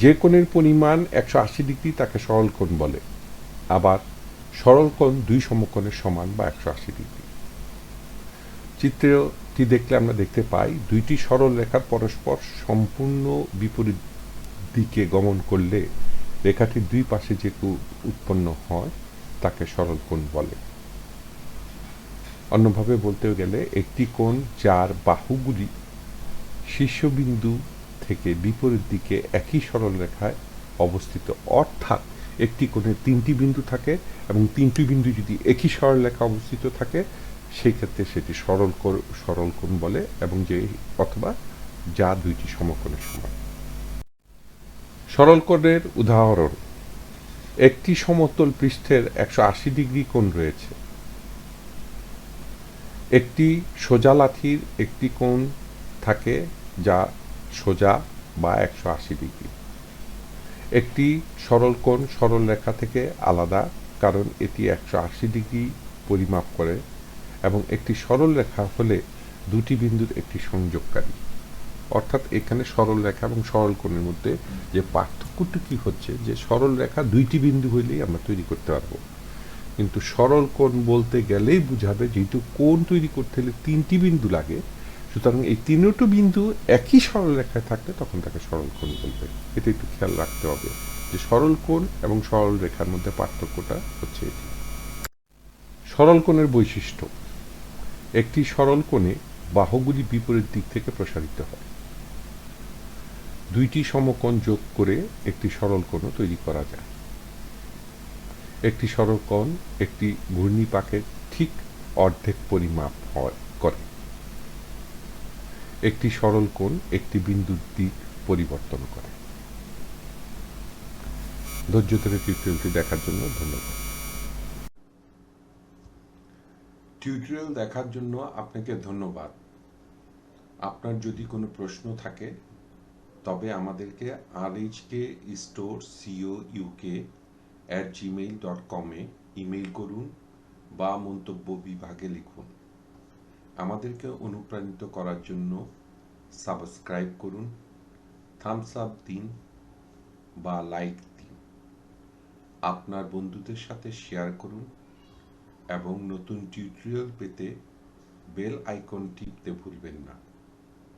যে কোণের পরিমাণ 180 ডিগ্রি তাকে সরল কোণ বলে। আবার সরল কোণ দুই সমকোণের সমান বা 180 ডিগ্রি। চিত্রটি দেখলে আমরা দেখতে পাই দুইটি সরল রেখার পরস্পর সম্পূর্ণ বিপরীত দিকে গমন করলে রেখাটির দুই পাশে যে কোণ উৎপন্ন হয় তাকে সরল কোণ বলে। অন্যভাবে বলতে গেলে একটি কোণ যার বাহুগুলি শীর্ষবিন্দু থেকে বিপরীত দিকে একই সরল রেখায় অবস্থিত, অর্থাৎ একটি কোণে তিনটি বিন্দু থাকে এবং তিনটি বিন্দু যদি একই সরল রেখা অবস্থিত থাকে সেই ক্ষেত্রে সেটি সরল কোণ বলে, এবং যে অথবা যা দুইটি সমকোণের সমান। সরল কোণের উদাহরণ: একটি সমতল পৃষ্ঠের 180 ডিগ্রি কোণ রয়েছে। একটি সোজা লাঠির একটি কোণ থাকে যা সোজা বা 180 ডিগ্রি। একটি সরল কোণ সরল রেখা থেকে আলাদা কারণ এটি 180 ডিগ্রি পরিমাপ করে, এবং একটি সরল রেখা হলে দুটি বিন্দুর একটি সংযোগকারী। অর্থাৎ এখানে সরল রেখা এবং সরল কোণের মধ্যে যে পার্থক্যটি কি হচ্ছে, যে সরল রেখা দুইটি বিন্দু হইলেই আমরা তৈরি করতে পারবো, কিন্তু সরল কোণ বলতে গেলেই বুঝাবে যেহেতু কোণ তৈরি করতে হলে তিনটি বিন্দু লাগে, সুতরাং এই তিনটি বিন্দু একই সরল রেখায় থাকলে তখন তাকে সরল কোণ বলবে। এটা একটু খেয়াল রাখতে হবে যে সরল কোণ এবং সরল রেখার মধ্যে পার্থক্যটা হচ্ছে এটি। সরল কোণের বৈশিষ্ট্য: একটি সরল কোণে বাহুগুলি বিপরীত দিক থেকে প্রসারিত হয়। দুইটি সমকোণ যোগ করে একটি সরল কোণও তৈরি করা যায়। একটি সরল কোণ একটি ঘূর্ণিপাকের ঠিক অর্ধেক পরিমাপ করে। একটি সরল কোণ একটি বিন্দুর দিক পরিবর্তন করে। ধৈর্য ধরে টিউটোরিয়ালটি দেখার জন্য ধন্যবাদ। টিউটোরিয়াল দেখার জন্য আপনাকে ধন্যবাদ। আপনার যদি কোনো প্রশ্ন থাকে তবে আমাদেরকে rhkstorecouk@gmail.com ইমেইল করুন বা মন্তব্য বিভাগে লিখুন। আমাদেরকে অনুপ্রাণিত করার জন্য সাবস্ক্রাইব করুন, থামস আপ দিন বা লাইক দিন, আপনার বন্ধুদের সাথে শেয়ার করুন এবং নতুন টিউটোরিয়াল পেতে বেল আইকন টিপতে ভুলবেন না।